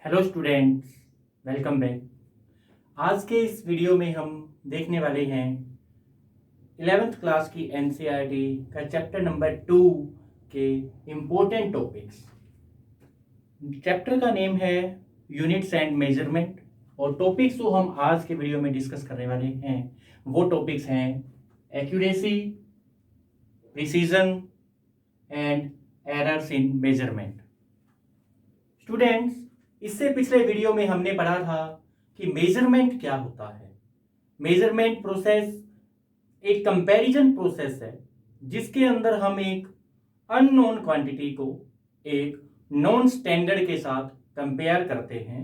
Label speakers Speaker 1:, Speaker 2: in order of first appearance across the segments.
Speaker 1: Hello students, welcome back. आज के इस वीडियो में हम देखने वाले हैं 11th क्लास की एनसीईआरटी का चैप्टर नंबर 2 के इम्पोर्टेंट टॉपिक्स। चैप्टर का नेम है यूनिट्स एंड मेजरमेंट और टॉपिक्स जो हम आज के वीडियो में डिस्कस करने वाले हैं वो टॉपिक्स हैं accuracy, precision and errors in measurement. Students, इससे पिछले वीडियो में हमने पढ़ा था कि मेजरमेंट क्या होता है। मेजरमेंट प्रोसेस एक कंपैरिजन प्रोसेस है जिसके अंदर हम एक अननोन क्वांटिटी को एक नॉन स्टैंडर्ड के साथ कंपेयर करते हैं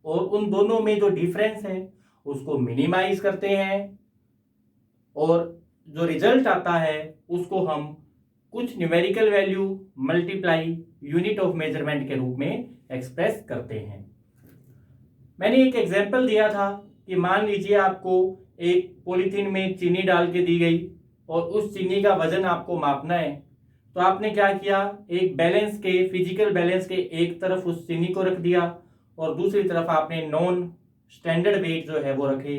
Speaker 1: और उन दोनों में जो डिफरेंस है उसको मिनिमाइज करते हैं और जो रिजल्ट आता है उसको हम कुछ numerical value multiply unit of measurement के रूप में एक्सप्रेस करते हैं। मैंने एक एग्जांपल दिया था कि मान लीजिए आपको एक पॉलीथीन में चीनी डाल के दी गई और उस चीनी का वजन आपको मापना है, तो आपने क्या किया, एक बैलेंस के फिजिकल बैलेंस के एक तरफ उस चीनी को रख दिया और दूसरी तरफ आपने नॉन स्टैंडर्ड वेट जो है वो रखे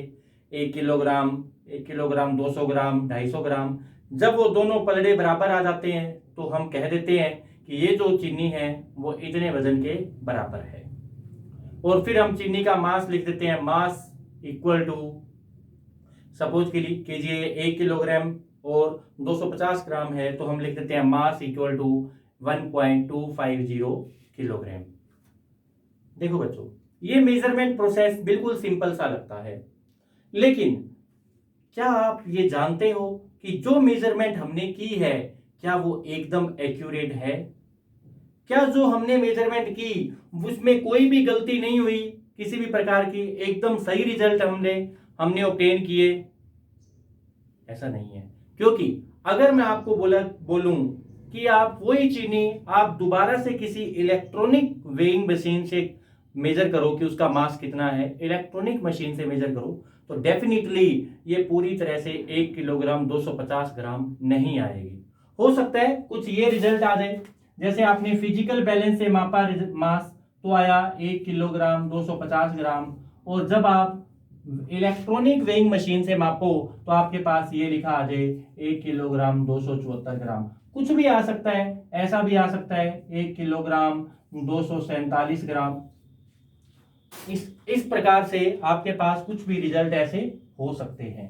Speaker 1: 1 किलोग्राम 200 ग्राम 250 ग्राम। जब वो दोनों पलड़े बराबर आ जाते हैं तो हम कह देते हैं कि ये जो चीनी है वो इतने वजन के बराबर है और फिर हम चीनी का मास लिख देते हैं, मास इक्वल टू सपोज के लिए कीजिए 1 किलोग्राम और 250 ग्राम है तो हम लिख देते हैं मास इक्वल टू 1.250 किलोग्राम। देखो बच्चों, ये मेजरमेंट प्रोसेस बिल्कुल सिंपल सा लगता है, लेकिन क्या आप ये जानते हो कि जो मेजरमेंट हमने की है क्या वो एकदम एक्यूरेट है? क्या जो हमने मेजरमेंट की उसमें कोई भी गलती नहीं हुई, किसी भी प्रकार की एकदम सही रिजल्ट हमने ऑब्टेन किए? ऐसा नहीं है, क्योंकि अगर मैं आपको बोलूं कि आप वही चीनी आप दोबारा से किसी इलेक्ट्रॉनिक वेइंग मशीन से मेजर करो कि उसका मास कितना है, इलेक्ट्रॉनिक मशीन से मेजर करो तो डेफिनेटली ये पूरी तरह से 1 किलोग्राम 250 ग्राम नहीं आएगी। हो सकता है कुछ ये रिजल्ट आ जाए, जैसे आपने फिजिकल बैलेंस से मापा मास तो आया 1 किलोग्राम 250 ग्राम और जब आप इलेक्ट्रॉनिक वेइंग मशीन से मापो तो आपके पास ये लिखा आ जाए 1 किलोग्राम 274 ग्राम। कुछ भी आ सकता है, ऐसा भी आ सकता है 1 किलोग्राम 247 ग्राम। इस प्रकार से आपके पास कुछ भी रिजल्ट ऐसे हो सकते हैं।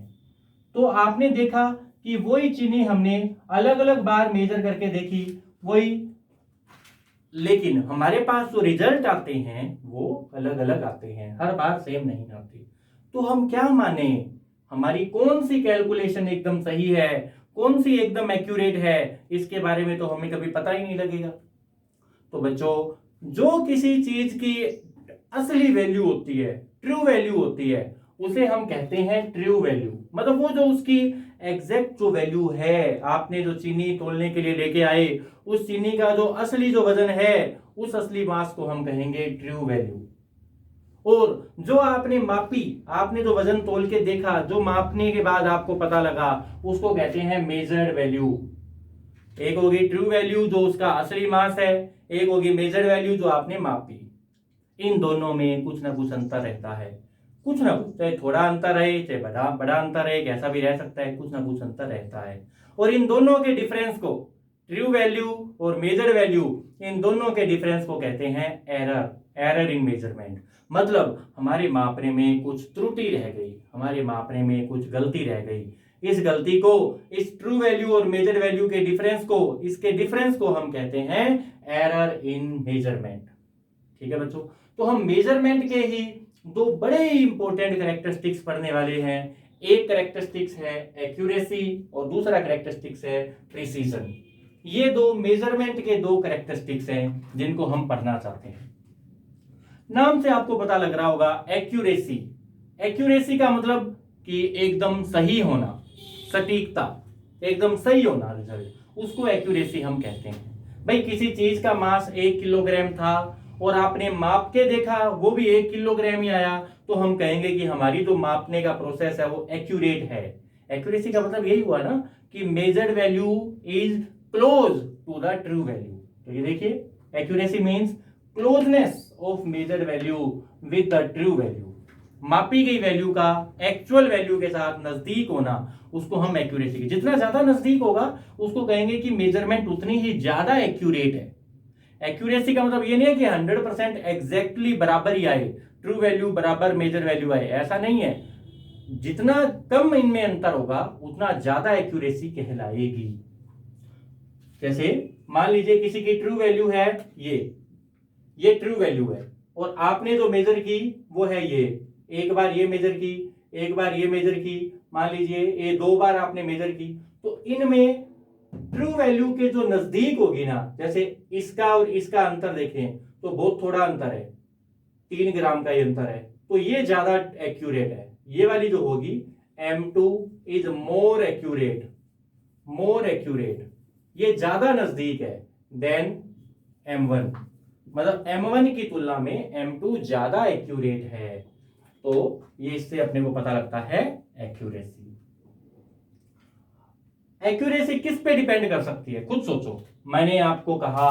Speaker 1: तो आपने देखा कि वही चीनी हमने अलग अलग बार मेजर करके देखी वही, लेकिन हमारे पास जो रिजल्ट आते हैं वो अलग अलग आते हैं, हर बार सेम नहीं आते। तो हम क्या माने, हमारी कौन सी कैलकुलेशन एकदम सही है, कौन सी एकदम एक्यूरेट है, इसके बारे में तो हमें कभी पता ही नहीं लगेगा। तो बच्चों, जो किसी चीज की असली वैल्यू होती है, ट्रू वैल्यू होती है, उसे हम कहते हैं ट्रू वैल्यू। मतलब वो जो उसकी एग्जैक्ट जो वैल्यू है, आपने जो चीनी तोलने के लिए लेके आए उस चीनी का जो असली जो वजन है उस असली मास को हम कहेंगे ट्रू वैल्यू। और जो आपने मापी, आपने जो वजन तोल के देखा, जो मापने के बाद आपको पता लगा, उसको कहते हैं मेजर्ड वैल्यू। एक होगी ट्रू वैल्यू जो उसका असली मास है, एक होगी मेजर्ड वैल्यू जो आपने मापी। इन दोनों में कुछ ना कुछ अंतर रहता है, कुछ ना कुछ, चाहे थोड़ा अंतर रहे चाहे बड़ा बड़ा अंतर रहे, कैसा भी रह सकता है, कुछ ना कुछ अंतर रहता है। और इन दोनों के डिफरेंस को, ट्रू वैल्यू और मेजर वैल्यू, इन दोनों के डिफरेंस को कहते हैं एरर, एरर इन मेजरमेंट। मतलब हमारे मापने में कुछ त्रुटि रह गई, हमारे मापने में कुछ गलती रह गई, इस गलती को, इस ट्रू वैल्यू और मेजर वैल्यू के डिफरेंस को, इसके डिफरेंस को हम कहते हैं एरर इन मेजरमेंट। ठीक है बच्चों, तो हम मेजरमेंट के ही दो बड़े इंपॉर्टेंट कैरेक्टरिस्टिक्स पढ़ने वाले हैं। एक कैरेक्टरिस्टिक्स है एक्यूरेसी और दूसरा कैरेक्टरिस्टिक्स है प्रिसीजन। ये दो मेजरमेंट के दो कैरेक्टरिस्टिक्स हैं जिनको हम पढ़ना चाहते हैं। नाम से आपको पता लग रहा होगा एक्यूरेसी। एक्यूरेसी का मतलब कि एकदम सही होना, सटीकता, एकदम सही होना रिजल्ट, उसको एक्यूरेसी हम कहते हैं। भाई किसी चीज का मास 1 किलोग्राम था और आपने माप के देखा वो भी 1 किलोग्राम ही आया तो हम कहेंगे कि हमारी जो मापने का प्रोसेस है वो एक्यूरेट है। एक्यूरेसी का मतलब यही हुआ ना कि measured value is close to the true value. तो ये देखिए, accuracy means closeness of measured value with the true value, मापी गई वैल्यू का एक्चुअल वैल्यू के साथ नजदीक होना, उसको हम एक्यूरेसी की, जितना ज्यादा नजदीक होगा उसको कहेंगे कि मेजरमेंट उतनी ही ज्यादा एक्यूरेट है। एक्यूरेसी का मतलब ये नहीं है कि 100% एग्जैक्टली बराबर ही आए, ट्रू वैल्यू बराबर मेजर वैल्यू आए, ऐसा नहीं है। जितना कम इनमें अंतर होगा उतना ज्यादा एक्यूरेसी कहलाएगी। जैसे मान लीजिए किसी की ट्रू वैल्यू है ये ट्रू वैल्यू है, और आपने जो मेजर की वो है ये, एक बार ये मेजर की, एक बार ये मेजर की, मान लीजिए ये 2 बार आपने मेजर की, तो इनमें ट्रू वैल्यू के जो नजदीक होगी ना, जैसे इसका और इसका अंतर देखें तो बहुत थोड़ा अंतर है, 3 ग्राम का ये अंतर है, तो ये ज्यादा एक्यूरेट है। ये वाली जो होगी M2 इज मोर एक्यूरेट, ये ज्यादा नजदीक है देन M1, मतलब M1 की तुलना में M2 ज्यादा एक्यूरेट है। तो ये इससे अपने को पता लगता है एक्यूरेसी। एक्यूरेसी किस पे डिपेंड कर सकती है, खुद सोचो। मैंने आपको कहा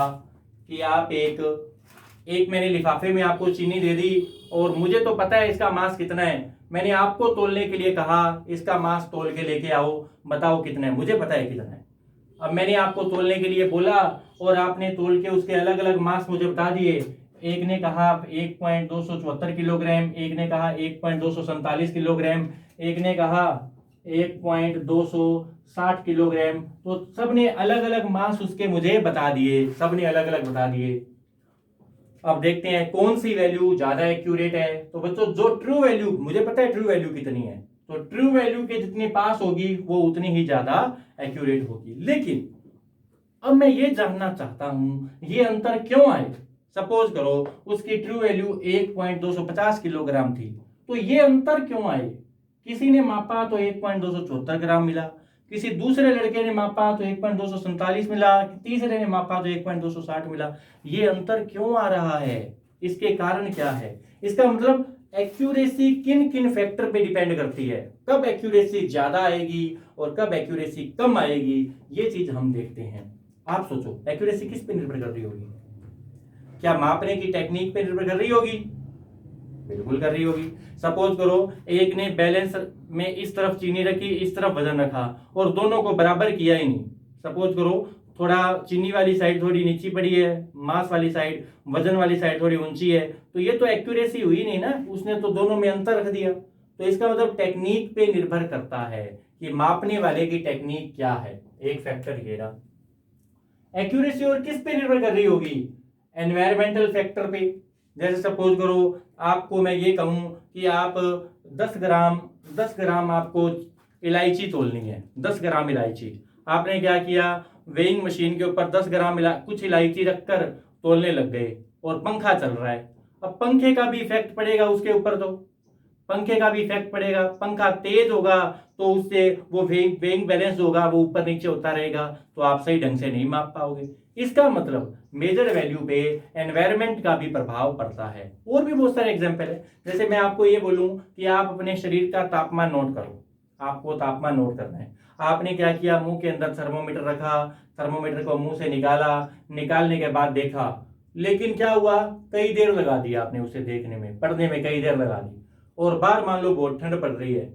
Speaker 1: कि आप एक मैंने लिफाफे में आपको चीनी दे दी, और मुझे तो पता है इसका मास कितना है, मैंने आपको तोलने के लिए कहा इसका मास तोल के लेके आओ, बताओ कितना है, मुझे पता है कितना है। अब मैंने आपको तोलने के लिए बोला और आपने तोल के उसके अलग अलग मास मुझे बता दिए, एक ने कहा 1.274 किलोग्राम, एक ने कहा 1.247 किलोग्राम, एक ने कहा 1.260 किलोग्राम, तो सबने अलग अलग मास उसके मुझे बता दिए, सबने अलग अलग बता दिए। अब देखते हैं कौन सी वैल्यू ज्यादा एक्यूरेट है। तो बच्चों जो ट्रू वैल्यू, मुझे पता है ट्रू वैल्यू कितनी है, तो ट्रू वैल्यू के जितनी पास होगी वो उतनी ही ज्यादा एक्यूरेट होगी। लेकिन अब मैं ये जानना चाहता हूं ये अंतर क्यों आए। सपोज करो उसकी ट्रू वैल्यू 1.250 किलोग्राम थी, तो ये अंतर क्यों आए। किसी ने मापा तो 1.274 ग्राम मिला, किसी दूसरे लड़के ने मापा तो 1.247 मिला, तीसरे ने मापा तो 1.260 मिला। ये अंतर क्यों आ रहा है, इसके कारण क्या है। इसका मतलब एक्यूरेसी किन किन फैक्टर पे डिपेंड करती है, कब एक्यूरेसी ज्यादा आएगी और कब एक्यूरेसी कम आएगी, ये चीज हम देखते हैं। आप सोचो एक्यूरेसी किस पे निर्भर कर रही होगी, क्या मापने की टेक्निक पे निर्भर कर रही होगी, बिल्कुल कर रही होगी। सपोज करो एक ने बैलेंस में इस तरफ चीनी रखी, इस तरफ वजन रखा, और दोनों को बराबर किया ही नहीं। सपोज करो थोड़ा चीनी वाली साइड थोड़ी नीची पड़ी है, मास वाली साइड, वजन वाली साइड थोड़ी ऊंची है, तो ये तो एक्यूरेसी हुई नहीं ना, उसने तो दोनों में अंतर रख दिया। तो इसका मतलब टेक्निक पे निर्भर करता है कि मापने वाले की टेक्निक क्या है, एक फैक्टर ये रहा। एक्यूरेसी और किस पे निर्भर कर रही होगी, एनवायरमेंटल फैक्टर पे। जैसे सपोज करो आपको मैं ये कहूं कि आप 10 ग्राम आपको इलायची तोलनी है, 10 ग्राम इलायची। आपने क्या किया, वेइंग मशीन के ऊपर 10 ग्राम कुछ इलायची रखकर तोलने लग गए, और पंखा चल रहा है। अब पंखे का भी इफेक्ट पड़ेगा उसके ऊपर, तो पंखे का भी इफेक्ट पड़ेगा, पंखा तेज होगा तो उससे वो वेइंग बैलेंस होगा वो ऊपर नीचे होता रहेगा, तो आप सही ढंग से नहीं माप पाओगे। इसका मतलब मेजर वैल्यू पे एनवायरनमेंट का भी प्रभाव पड़ता है। और भी बहुत सारे एग्जांपल है। जैसे मैं आपको ये बोलूं कि आप अपने शरीर का तापमान नोट करो, आपको तापमान नोट करना है। आपने क्या किया, मुंह के अंदर थर्मोमीटर रखा, थर्मोमीटर को मुंह से निकाला, निकालने के बाद देखा, लेकिन क्या हुआ, कई देर लगा दी आपने उसे देखने में, पढ़ने में कई देर लगा दी, और बाहर मान लो बहुत ठंड पड़ रही है,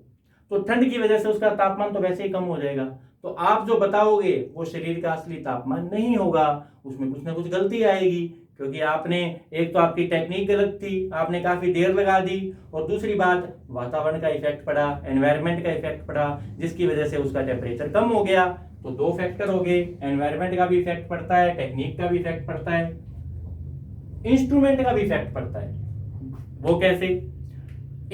Speaker 1: तो ठंड की वजह से उसका तापमान तो वैसे ही कम हो जाएगा। तो आप जो बताओगे वो शरीर का असली तापमान नहीं होगा, उसमें कुछ ना कुछ गलती आएगी, क्योंकि आपने, एक तो आपकी टेक्निक गलत थी, आपने काफी देर लगा दी, और दूसरी बात वातावरण का इफेक्ट पड़ा, एनवायरनमेंट का इफेक्ट पड़ा, जिसकी वजह से उसका टेम्परेचर कम हो गया। तो 2 फैक्टर हो गए, एनवायरनमेंट का भी इफेक्ट पड़ता है, टेक्निक का भी इफेक्ट पड़ता है, इंस्ट्रूमेंट का भी इफेक्ट पड़ता है। वो कैसे,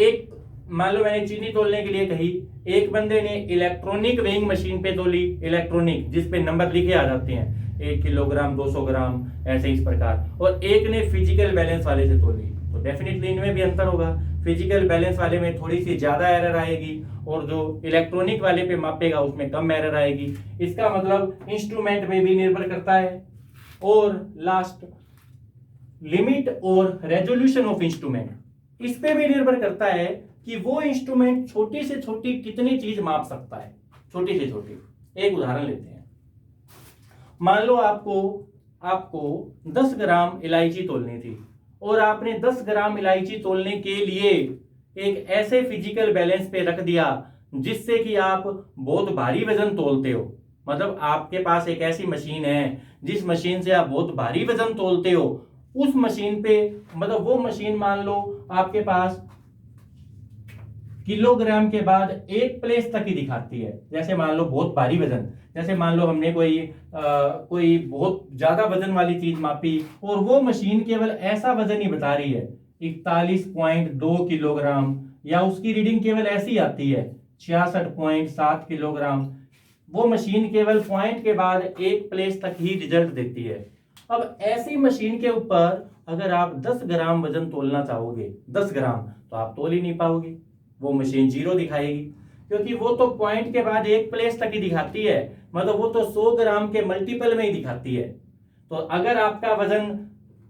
Speaker 1: एक मान लो मैंने चीनी तोलने के लिए कही, एक बंदे ने इलेक्ट्रॉनिक वेइंग मशीन पे तोली, इलेक्ट्रॉनिक जिस पे नंबर लिखे आ जाते हैं 1 किलोग्राम 200 ग्राम ऐसे इस प्रकार, और एक ने फिजिकल बैलेंस वाले से तोली, तो डेफिनेटली इनमें भी अंतर होगा। फिजिकल बैलेंस वाले में थोड़ी सी ज्यादा एरर आएगी, और जो इलेक्ट्रॉनिक वाले पे मापेगा उसमें कम एरर आएगी। इसका मतलब इंस्ट्रूमेंट में भी निर्भर करता है। और लास्ट, लिमिट और रेजोल्यूशन ऑफ इंस्ट्रूमेंट, इस पे भी निर्भर करता है कि वो इंस्ट्रूमेंट छोटी से छोटी कितनी चीज माप सकता है, छोटी से छोटी। एक उदाहरण लेते हैं, मान लो आपको आपको 10 ग्राम इलायची तोलनी थी और आपने 10 ग्राम इलायची तोलने के लिए एक ऐसे फिजिकल बैलेंस पे रख दिया जिससे कि आप बहुत भारी वजन तोलते हो, मतलब आपके पास एक ऐसी मशीन है जिस मशीन से आप बहुत भारी वजन तोलते हो, उस मशीन पे, मतलब वो मशीन मान लो आपके पास किलोग्राम के बाद एक प्लेस तक ही दिखाती है। जैसे मान लो बहुत भारी वजन, जैसे मान लो हमने कोई बहुत ज्यादा वजन वाली चीज मापी और वो मशीन केवल ऐसा वजन ही बता रही है 41.2 किलोग्राम, या उसकी रीडिंग केवल ऐसी आती है 66.7 किलोग्राम। वो मशीन केवल पॉइंट के बाद एक प्लेस तक ही रिजल्ट देती है। अब ऐसी मशीन के ऊपर अगर आप 10 ग्राम वजन तोलना चाहोगे, 10 ग्राम, तो आप तोल ही नहीं पाओगे, वो मशीन जीरो दिखाएगी, क्योंकि वो तो पॉइंट के बाद एक प्लेस तक ही दिखाती है, मतलब वो तो 100 ग्राम के मल्टीपल में ही दिखाती है। तो अगर आपका वजन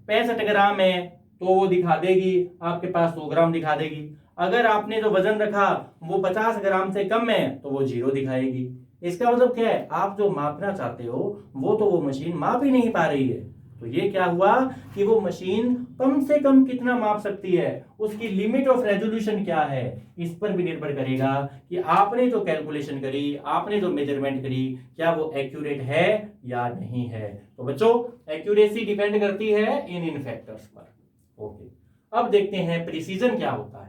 Speaker 1: 65 ग्राम है तो वो दिखा देगी आपके पास 100 ग्राम दिखा देगी। अगर आपने जो वजन रखा वो 50 ग्राम से कम है तो वो जीरो दिखाएगी। इसका मतलब क्या है, आप जो मापना चाहते हो वो तो वो मशीन माप ही नहीं पा रही है। तो ये क्या हुआ कि वो मशीन कम से कम कितना माप सकती है, उसकी लिमिट ऑफ रेजोल्यूशन क्या है, इस पर भी निर्भर करेगा कि आपने जो कैलकुलेशन करी, आपने जो मेजरमेंट करी, क्या वो एक्यूरेट है या नहीं है। तो बच्चों, एक्यूरेसी डिपेंड करती है इन फैक्टर्स पर। ओके, अब देखते हैं प्रिसीजन क्या होता है।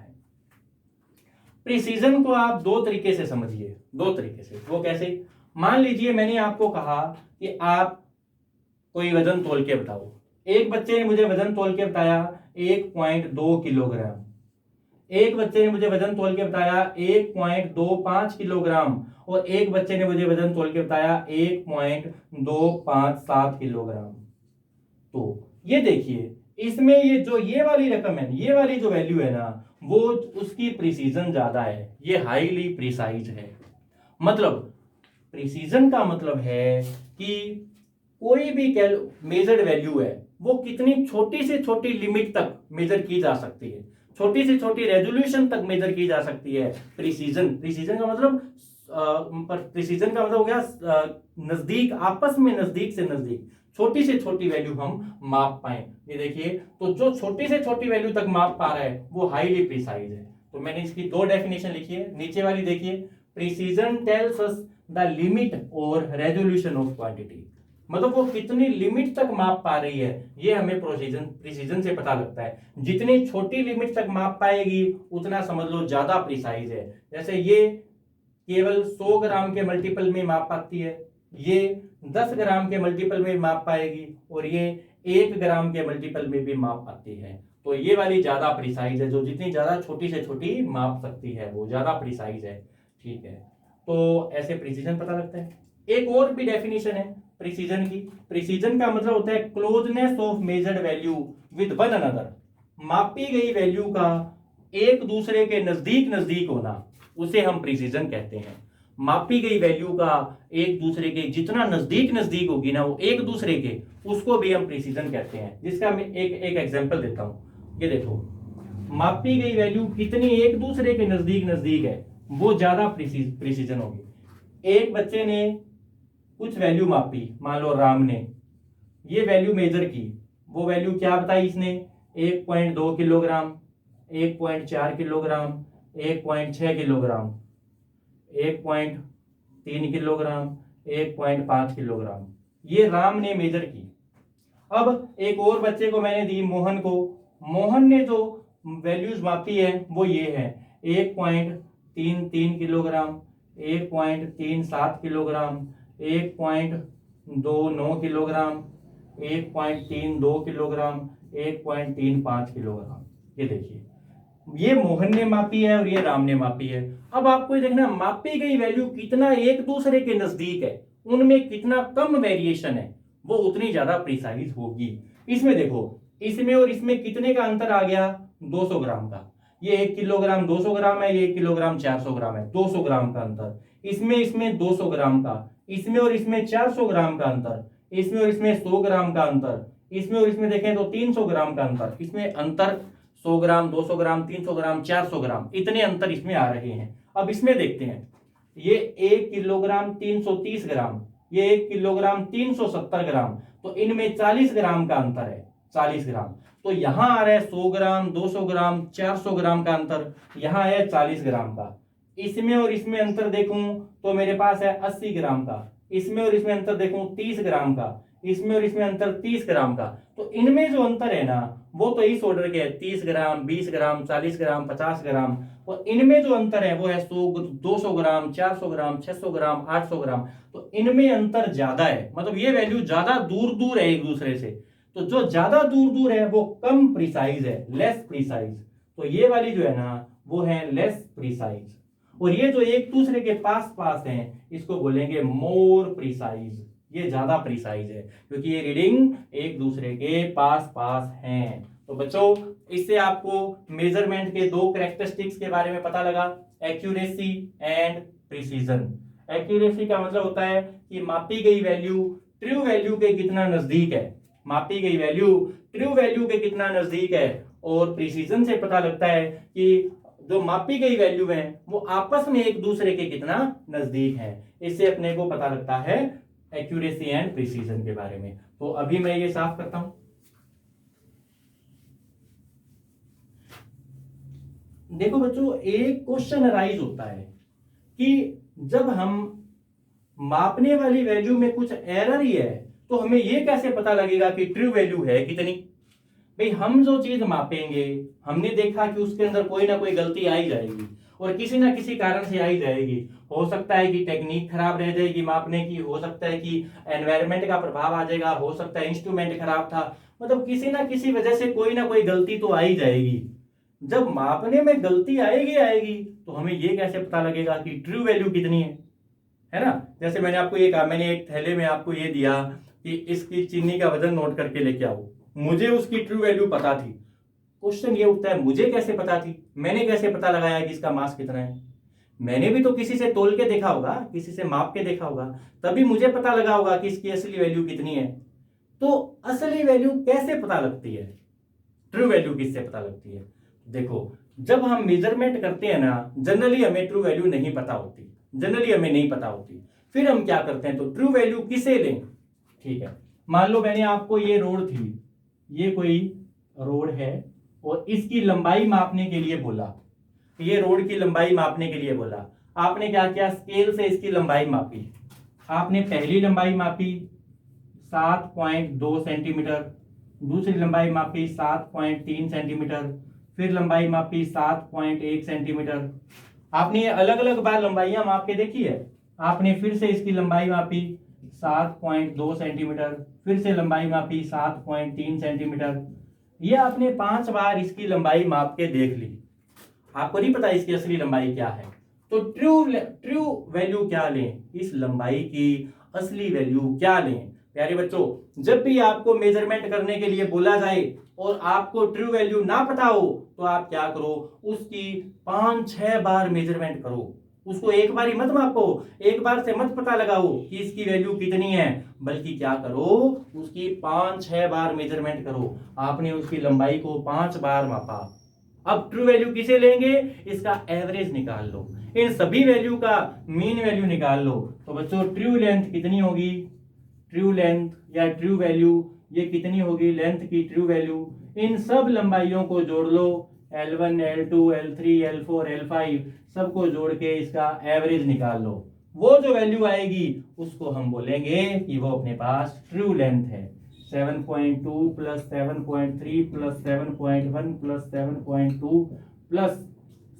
Speaker 1: प्रिसीजन को आप दो तरीके से समझिए, दो तरीके से। वो कैसे? मान लीजिए मैंने आपको कहा कि आप कोई वजन तोल के बताओ। एक बच्चे ने मुझे वजन तोल के बताया 1.2 किलोग्राम, एक बच्चे ने मुझे वजन तोल के बताया 1.25 किलोग्राम, और एक बच्चे ने मुझे वजन तोल के बताया 1.257 किलोग्राम। तो ये देखिए, इसमें ये वाली रकम है, ये वाली जो वैल्यू है ना, वो उसकी प्रिसीजन ज्यादा है, ये हाईली प्रिसाइज है। मतलब प्रिसीजन का मतलब है कि कोई भी मेजर्ड वैल्यू है वो कितनी छोटी से छोटी लिमिट तक मेजर की जा सकती है, छोटी से छोटी रेजोल्यूशन तक मेजर की जा सकती है। प्रिसीजन का मतलब हो गया नजदीक, आपस में नजदीक से नजदीक छोटी से छोटी वैल्यू हम माप पाए। ये देखिए, तो जो छोटी से छोटी वैल्यू तक माप पा रहा है वो हाईली प्रिसाइज है। तो मैंने इसकी दो डेफिनेशन लिखी है, नीचे वाली देखिए, precision tells us the limit और रेजोल्यूशन ऑफ क्वांटिटी, मतलब वो कितनी लिमिट तक माप पा रही है, ये हमें प्रिसीजन से पता लगता है। जितनी छोटी लिमिट तक माप पाएगी उतना समझ लो ज्यादा प्रिसाइज है। जैसे ये केवल 100 ग्राम के मल्टीपल में माप पाती है, ये 10 ग्राम के मल्टीपल में माप पाएगी, और ये 1 ग्राम के मल्टीपल में भी माप पाती है। तो ये वाली ज्यादा प्रिसाइज है, जो जितनी ज्यादा छोटी से छोटी माप सकती है वो ज्यादा प्रिसाइज है। ठीक है, तो ऐसे प्रिसीजन पता लगता है। एक और भी डेफिनेशन है प्रिसीजन की। प्रिसीजन का मतलब होता है closeness of measured value with one another, मापी गई वैल्यू का एक दूसरे के नजदीक नजदीक होना, उसे हम प्रिसीजन कहते हैं। मापी गई वैल्यू का एक दूसरे के जितना नजदीक नजदीक होगी ना वो एक दूसरे के, उसको भी हम प्रिसीजन कहते हैं। जिसका मैं एक एग्जांपल देता हूं। ये देखो, मापी गई वैल्यू कितनी एक दूसरे के नजदीक नजदीक है वो ज्यादा प्रिसीजन होगी। एक बच्चे ने कुछ वैल्यू मापी, मान लो राम ने ये वैल्यू मेजर की, वो वैल्यू क्या बताई इसने, 1.2 kilogram, 1.4 kilogram, 1.6 kilogram, 1.3 kilogram, 1.5 kilogram, ये राम ने मेजर की। अब एक और बच्चे को मैंने दी, मोहन को, मोहन ने जो वैल्यूज मापी है वो ये है 1.33 kilogram, 1.37 kilogram, 1.29 kilogram, 1.32 kilogram, 1.35 kilogram. ये देखिए, ये मोहन ने मापी है और ये राम ने मापी है। अब आपको ये देखना, मापी गई वैल्यू कितना एक दूसरे के नजदीक है, उनमें कितना कम वेरिएशन है, वो उतनी ज्यादा प्रिसाइज होगी। इसमें देखो, इसमें और इसमें कितने का अंतर आ गया, 200 ग्राम का। ये 1 किलोग्राम 200 ग्राम है, ये 1 किलोग्राम 400 ग्राम है, 200 ग्राम का अंतर। इसमें 200 ग्राम का, इसमें और इसमें 400 ग्राम का अंतर, इसमें और इसमें 100 ग्राम का अंतर, इसमें और इसमें देखें तो 300 ग्राम का अंतर। इसमें अंतर 100 ग्राम, 200 ग्राम, 300 ग्राम, 400 ग्राम, इतने अंतर इसमें आ रहे हैं। अब इसमें देखते हैं, ये 1 किलोग्राम 330 ग्राम, ये 1 किलोग्राम 370 ग्राम, तो इनमें 40 ग्राम का अंतर है, 40 ग्राम। तो यहां आ रहा है 100 ग्राम, 200 ग्राम, 400 ग्राम का अंतर, यहां है 40 ग्राम का। इसमें और इसमें अंतर देखूं तो मेरे पास है 80 ग्राम का, इसमें और इसमें अंतर देखूं 30 ग्राम का, इसमें और इसमें अंतर 30 ग्राम का। तो इनमें जो अंतर है ना वो तो इस ऑर्डर के है, 30 ग्राम, 20 ग्राम, 40 ग्राम, 50 ग्राम। और इनमें जो अंतर है वो है 100, 200 ग्राम, 400 ग्राम, 600 ग्राम, 800 ग्राम। तो इनमें अंतर ज्यादा है, मतलब ये वैल्यू ज्यादा दूर दूर है एक दूसरे से। तो जो ज्यादा दूर दूर है वो कम प्रिसाइज है, लेस प्रिसाइज। तो ये वाली जो है ना वो है लेस प्रिसाइज। और ये जो एक दूसरे के पास पास हैं इसको बोलेंगे मोर प्रिसाइज। ये ज्यादा प्रिसाइज है क्योंकि ये रीडिंग एक दूसरे के पास पास हैं। तो बच्चों इससे आपको मेजरमेंट के दो कैरेक्टरिस्टिक्स के बारे में पता लगा, एक्यूरेसी एंड प्रिसीजन। एक्यूरेसी का मतलब होता है कि मापी गई वैल्यू ट्रू वैल्यू के कितना नजदीक है, मापी गई वैल्यू ट्रू वैल्यू के कितना नजदीक है। और प्रिसीजन से पता लगता है कि जो मापी गई वैल्यू है वो आपस में एक दूसरे के कितना नजदीक है। इससे अपने को पता लगता है एक्यूरेसी एंड प्रिसीजन के बारे में। तो अभी मैं ये साफ करता हूं। देखो बच्चों एक क्वेश्चन अराइज होता है कि जब हम मापने वाली वैल्यू में कुछ एरर ही है तो हमें ये कैसे पता लगेगा कि ट्रू वैल्यू है कितनी। भाई हम जो चीज मापेंगे हमने देखा कि उसके अंदर कोई ना कोई गलती आ ही जाएगी और किसी ना किसी कारण से आ ही जाएगी। हो सकता है कि टेक्निक खराब रह जाएगी मापने की, हो सकता है कि एनवायरनमेंट का प्रभाव आ जाएगा, हो सकता है इंस्ट्रूमेंट खराब था, मतलब किसी ना किसी वजह से कोई ना कोई गलती तो आ ही जाएगी। जब मापने में गलती आएगी आएगी तो हमें ये कैसे पता लगेगा कि ट्रू वैल्यू कितनी है ना। जैसे मैंने आपको ये कहा, मैंने एक थैले में आपको ये दिया कि इसकी चीनी का वजन नोट करके लेके आओ, मुझे उसकी ट्रू वैल्यू पता थी। क्वेश्चन ये उठता है मुझे कैसे पता थी, मैंने कैसे पता लगाया कि इसका मास कितना है। मैंने भी तो किसी से तोल के देखा होगा, किसी से माप के देखा होगा, तभी मुझे पता लगा होगा कि इसकी असली वैल्यू कितनी है। तो असली वैल्यू कैसे पता लगती है, ट्रू वैल्यू किससे पता लगती है। देखो जब हम मेजरमेंट करते हैं ना जनरली हमें ट्रू वैल्यू नहीं पता होती, जनरली हमें नहीं पता होती। फिर हम क्या करते हैं, तो ट्रू वैल्यू किसे लें। ठीक है, मान लो मैंने आपको ये रोड थी, ये कोई रोड है और इसकी लंबाई मापने के लिए बोला, ये रोड की लंबाई मापने के लिए बोला। आपने क्या किया, स्केल से इसकी लंबाई मापी। आपने पहली लंबाई मापी 7.2 सेंटीमीटर, दूसरी लंबाई मापी 7.3 सेंटीमीटर, फिर लंबाई मापी 7.1 सेंटीमीटर। आपने ये अलग अलग बार लंबाइयां माप के देखी है। आपने फिर से इसकी लंबाई मापी 7.2 सेंटीमीटर, फिर से लंबाई मापी 7.3 सेंटीमीटर। ये आपने 5 बार इसकी लंबाई माप के देख ली, आपको नहीं पता इसकी असली लंबाई क्या है। तो ट्रू वैल्यू क्या लें, इस लंबाई की असली वैल्यू क्या लें। प्यारे बच्चों जब भी आपको मेजरमेंट करने के लिए बोला जाए और आपको ट्रू वैल्यू ना पता हो तो आप क्या करो, उसकी 5-6 बार मेजरमेंट करो। उसको एक बार ही मत मापो, एक बार से मत पता लगाओ कि इसकी वैल्यू कितनी है, बल्कि क्या करो उसकी 5-6 बार मेजरमेंट करो। आपने उसकी लंबाई को 5 बार मापा, अब ट्रू वैल्यू किसे लेंगे, इसका एवरेज निकाल लो, इन सभी वैल्यू का मीन वैल्यू निकाल लो। तो बच्चों ट्रू लेंथ कितनी होगी, ट्रू लेंथ या ट्रू वैल्यू ये कितनी होगी, लेंथ की ट्रू वैल्यू, इन सब लंबाइयों को जोड़ लो, L1 L2 L3 L4 L5 सबको जोड़ के इसका एवरेज निकाल लो। वो जो वैल्यू आएगी उसको हम बोलेंगे कि वो अपने पास ट्रू लेंथ है। 7.2 plus 7.3 plus 7.1 plus 7.2 plus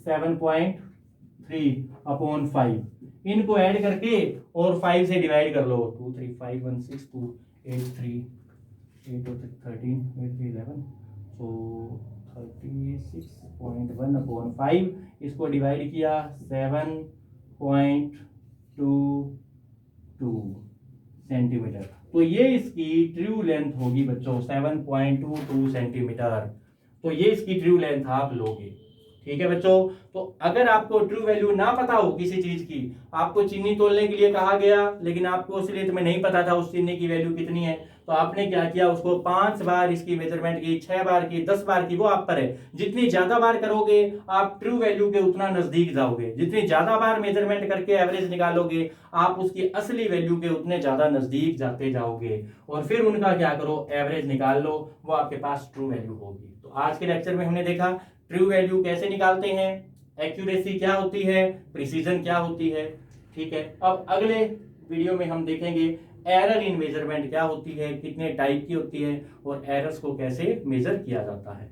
Speaker 1: 7.3 upon 5, इनको ऐड करके और 5 से डिवाइड कर लो। 2 3 5 1 6 2 8 3 8 और 13 8 3 11, तो 36.1 अपॉन 5, इसको डिवाइड किया 7.22 सेंटीमीटर। तो ये इसकी ट्रू लेंथ होगी बच्चों 7.22 सेंटीमीटर। तो ये इसकी ट्रू लेंथ आप लोगे। ठीक है बच्चों। तो अगर आपको ट्रू वैल्यू ना पता हो किसी चीज की, आपको चीनी तोलने के लिए कहा गया लेकिन आपको उसके तुम्हें नहीं पता था उस चीनी की वैल्यू कितनी है, तो आपने क्या किया, उसको 5 बार इसकी मेजरमेंट की, 6 बार की, 10 बार की, वो आप पर है। जितनी ज्यादा बार करोगे आप ट्रू वैल्यू के उतना नजदीक जाओगे, जितनी ज्यादा बार मेजरमेंट करके एवरेज निकालोगे आप उसकी असली वैल्यू के उतने ज्यादा नजदीक जाते जाओगे, और फिर उनका क्या करो, एवरेज निकाल लो, वो आपके पास ट्रू वैल्यू होगी। तो आज के लेक्चर में हमने देखा ट्रू वैल्यू कैसे निकालते हैं, एक्यूरेसी क्या होती है, प्रिसीजन क्या होती है। ठीक है, अब अगले वीडियो में हम देखेंगे एरर इन मेजरमेंट क्या होती है, कितने टाइप की होती है, और एरर्स को कैसे मेजर किया जाता है।